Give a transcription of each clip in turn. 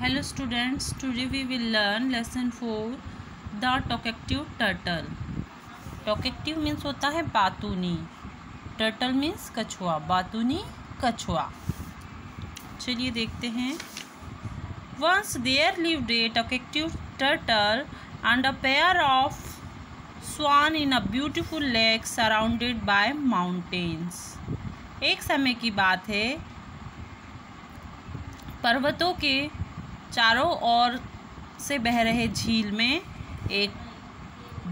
Hello students, today we will learn lesson 4 the talkative turtle. Talkative means होता है बातूनी, turtle means कछुआ, बातूनी कछुआ. चलिए देखते हैं. Once there lived a talkative turtle and a pair of swan in a beautiful lake surrounded by mountains. एक समय की बात है, पर्वतों के चारों ओर से बह रहे झील में एक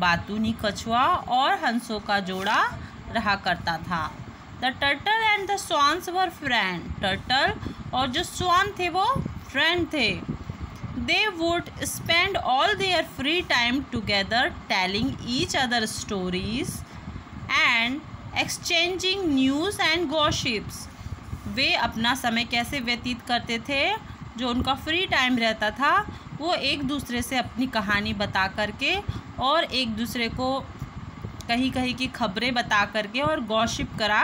बातूनी कछुआ और हंसों का जोड़ा रहा करता था. The turtle and the swans were friend. Turtle और जो स्वान थे वो फ्रेंड थे. They would spend all their free time together telling each other stories and exchanging news and gossips. वे अपना समय कैसे व्यतीत करते थे? जो उनका फ्री टाइम रहता था वो एक दूसरे से अपनी कहानी बता करके और एक दूसरे को कहीं कहीं की खबरें बता करके और गॉसिप करा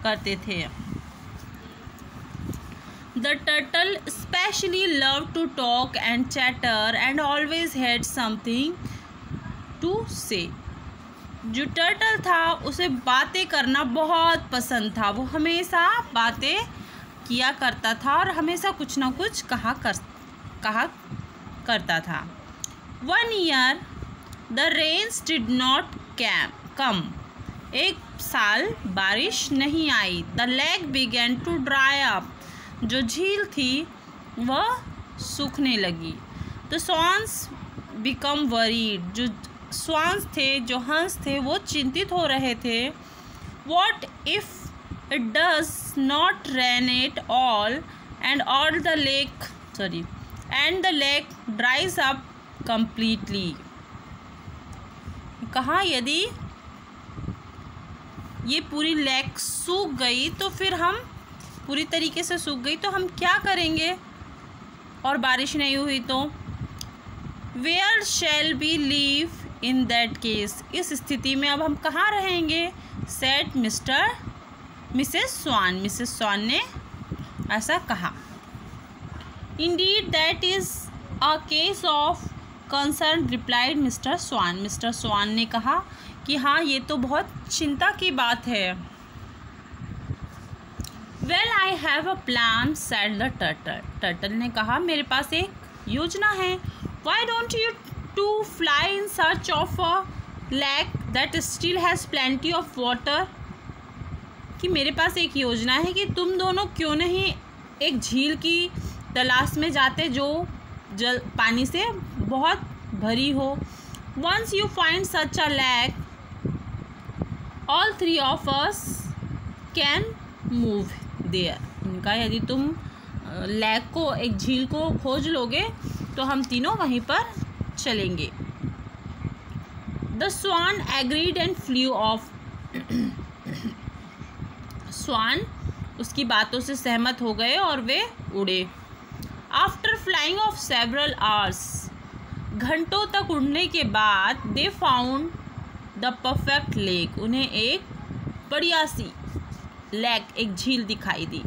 करते थे. The turtle specially love to talk and chatter and always had something to say. जो टर्टल था उसे बातें करना बहुत पसंद था. वो हमेशा बातें किया करता था और हमेशा कुछ ना कुछ कहा करता था. One year the rains did not come. एक साल बारिश नहीं आई. The lake began to dry up. जो झील थी वह सूखने लगी. The swans become worried. जो स्वान्स थे, जो हंस थे, वो चिंतित हो रहे थे. What if it does not rain at all and the lake dries up completely. कहा यदि ये पूरी लेक सूख गई तो फिर हम पूरी तरीके से सूख गई तो हम क्या करेंगे? और बारिश नहीं हुई तो where shall we live in that case? इस स्थिति में अब हम कहाँ रहेंगे? said मिसेस स्वान ने ऐसा कहा. Indeed that is a case of concern replied mister swan. Mister swan ने कहा कि हाँ, ये तो बहुत चिंता की बात है. Well I have a plan said the turtle. Turtle ने कहा मेरे पास एक योजना है. Why don't you two fly in search of a lake that still has plenty of water. कि मेरे पास एक योजना है कि तुम दोनों क्यों नहीं एक झील की तलाश में जाते जो पानी से बहुत भरी हो. Once you find such a lake all three of us can move there. उनका यदि तुम लैक को, एक झील को खोज लोगे तो हम तीनों वहीं पर चलेंगे. The swan agreed and flew off. स्वान उसकी बातों से सहमत हो गए और वे उड़े. After flying of several hours. घंटों तक उड़ने के बाद they found the perfect lake. उन्हें एक बढ़िया सी लेक, एक झील दिखाई दी.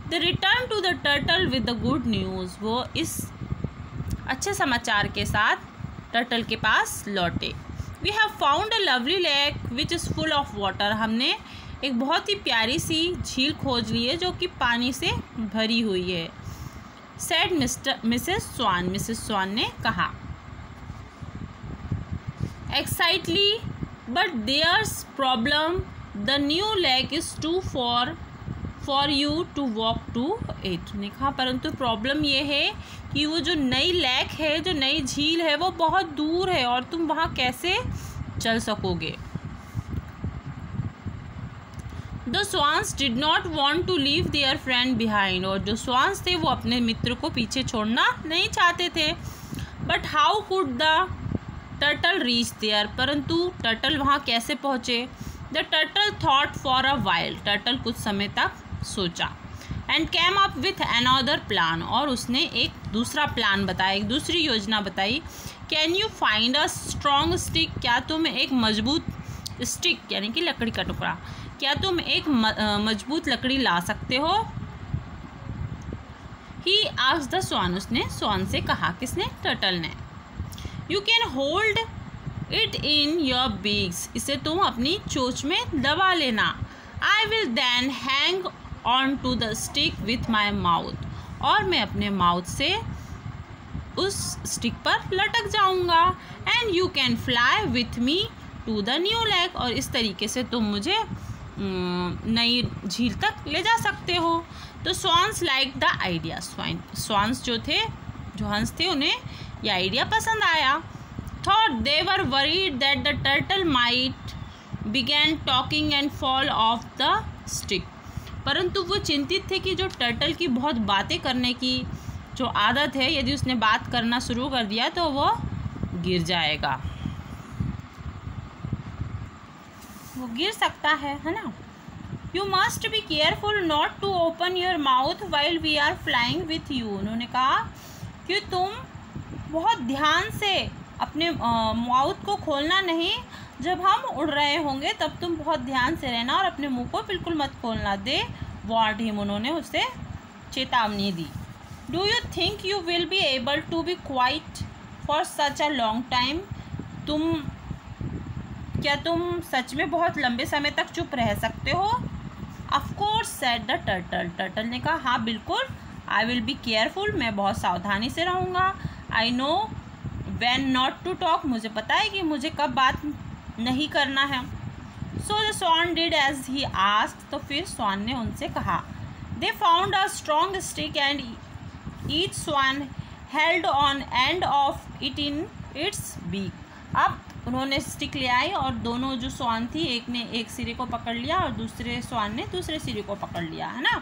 They return to the turtle with the good news. वो इस अच्छे समाचार के साथ टर्टल के पास लौटे. We have found a lovely lake which is full of water. हमने एक बहुत ही प्यारी सी झील खोज ली है जो कि पानी से भरी हुई है. सेड मिसेस स्वान ने कहा excitedly. But there's problem. The new lake is too far यू you to walk to. It कहा परंतु प्रॉब्लम ये है कि वो जो नई लेक है, जो नई झील है, वो बहुत दूर है और तुम वहाँ कैसे चल सकोगे. The swans did not want to leave their friend behind. और जो swans थे वो अपने मित्र को पीछे छोड़ना नहीं चाहते थे. But how could the turtle reach there? परंतु टर्टल वहाँ कैसे पहुँचे? The turtle thought for a while. Turtle कुछ समय तक सोचा and came up with another plan. और उसने एक दूसरा प्लान बताया, एक दूसरी योजना बताई. Can you find a strong stick? क्या तुम एक मजबूत स्टिक यानी कि लकड़ी का टुकड़ा, क्या तुम एक मजबूत लकड़ी ला सकते हो? ही आस्क्ड द स्वान, उसने स्वान से कहा, किसने? टर्टल ने। You can hold it in your beaks, इसे तुम अपनी चोंच में दबा लेना। I will then hang on to the stick with my mouth, और मैं अपने माउथ से उस स्टिक पर लटक जाऊंगा। And you can fly with me to the new lake, और इस तरीके से तुम मुझे नई झील तक ले जा सकते हो। तो swans like the idea, swans जो थे, जो हंस थे, उन्हें यह आइडिया पसंद आया। Thought they were worried that the turtle might began talking and fall of the stick, परंतु वो चिंतित थे कि जो टर्टल की बहुत बातें करने की जो आदत है, यदि उसने बात करना शुरू कर दिया तो वो गिर जाएगा, वो गिर सकता है ना। You must be careful not to open your mouth while we are flying with you, उन्होंने कहा कि तुम बहुत ध्यान से अपने माउथ को खोलना नहीं, जब हम उड़ रहे होंगे तब तुम बहुत ध्यान से रहना और अपने मुंह को बिल्कुल मत खोलना। दे वार्नड हिम, उन्होंने उसे चेतावनी दी। Do you think you will be able to be quiet for such a long time, क्या तुम सच में बहुत लंबे समय तक चुप रह सकते हो? Of course said the turtle, turtle ने कहा, हाँ बिल्कुल। आई विल बी केयरफुल, मैं बहुत सावधानी से रहूँगा। I know when not to talk, मुझे पता है कि मुझे कब बात नहीं करना है। So the swan did as he asked, तो फिर स्वान ने उनसे कहा। They found a strong stick and each swan held on end of it in its beak, अब उन्होंने स्टिक ले आई और दोनों जो स्वान थी, एक ने एक सिरे को पकड़ लिया और दूसरे स्वान ने दूसरे सिरे को पकड़ लिया, है ना।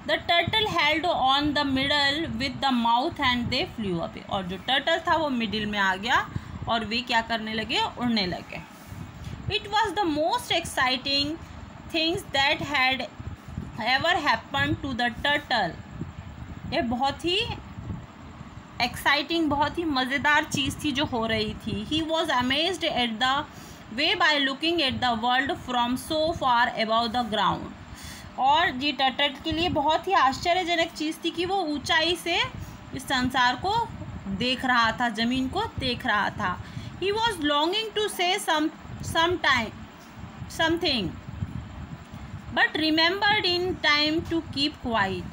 The turtle held on the middle with the mouth and they flu away, और जो टर्टल था वो मिडिल में आ गया और वे क्या करने लगे? उड़ने लगे। It was the most exciting things that had ever happen to the turtle, ये बहुत ही एक्साइटिंग, बहुत ही मज़ेदार चीज़ थी जो हो रही थी। He was amazed at the way by looking at the world from so far about the ground, और जी टर्टल के लिए बहुत ही आश्चर्यजनक चीज़ थी कि वो ऊंचाई से इस संसार को देख रहा था, ज़मीन को देख रहा था। He was longing to say something but remembered in time to keep quiet,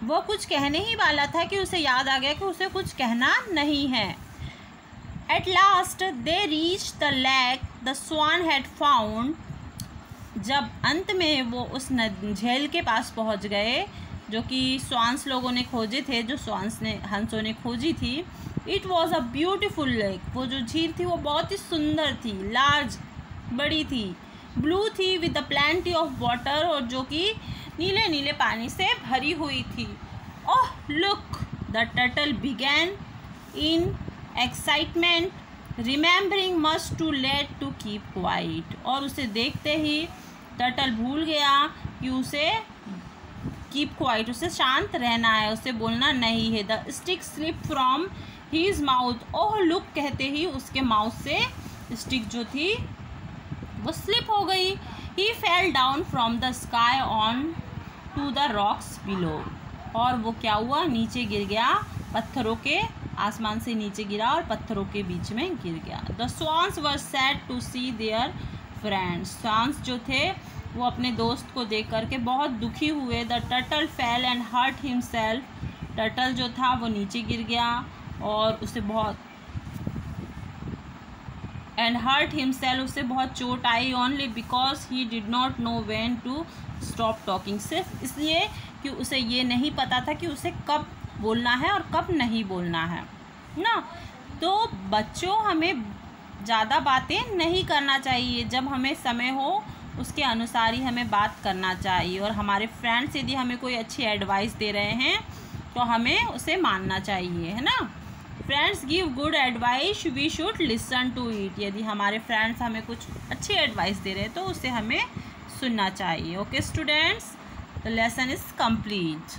वो कुछ कहने ही वाला था कि उसे याद आ गया कि उसे कुछ कहना नहीं है। At last they reach the lake the swan had found, जब अंत में वो उस झील के पास पहुंच गए जो कि स्वान्स लोगों ने खोजे थे, जो हंसों ने खोजी थी। It was a beautiful lake, वो जो झील थी वो बहुत ही सुंदर थी, लार्ज, बड़ी थी, ब्लू थी with the plenty of water, और जो कि नीले नीले पानी से भरी हुई थी। Oh look, the turtle began in excitement remembering must too late to keep quiet, और उसे देखते ही टर्टल भूल गया कि उसे कीप क्वाइट, उसे शांत रहना है, उसे बोलना नहीं है। The stick slip from his mouth, oh look कहते ही उसके माउथ से स्टिक जो थी वो स्लिप हो गई। He fell down from the sky on to the rocks below, और वो क्या हुआ? नीचे गिर गया, पत्थरों के, आसमान से नीचे गिरा और पत्थरों के बीच में गिर गया। The swans were sad to see their friends, swans जो थे वो अपने दोस्त को देख करके बहुत दुखी हुए। The turtle fell and hurt himself, turtle जो था वो नीचे गिर गया और उसे बहुत and hurt himself, उसे बहुत चोट आई। only because he did not know when to stop talking, सिर्फ इसलिए कि उसे ये नहीं पता था कि उसे कब बोलना है और कब नहीं बोलना है ना। तो बच्चों, हमें ज़्यादा बातें नहीं करना चाहिए, जब हमें समय हो उसके अनुसार ही हमें बात करना चाहिए, और हमारे फ्रेंड्स यदि हमें कोई अच्छी एडवाइस दे रहे हैं तो हमें उसे मानना चाहिए, है ना। Friends give good advice, we should listen to it, यदि हमारे फ्रेंड्स हमें कुछ अच्छी एडवाइस दे रहे हैं तो उसे हमें सुनना चाहिए। Okay students, the lesson is complete.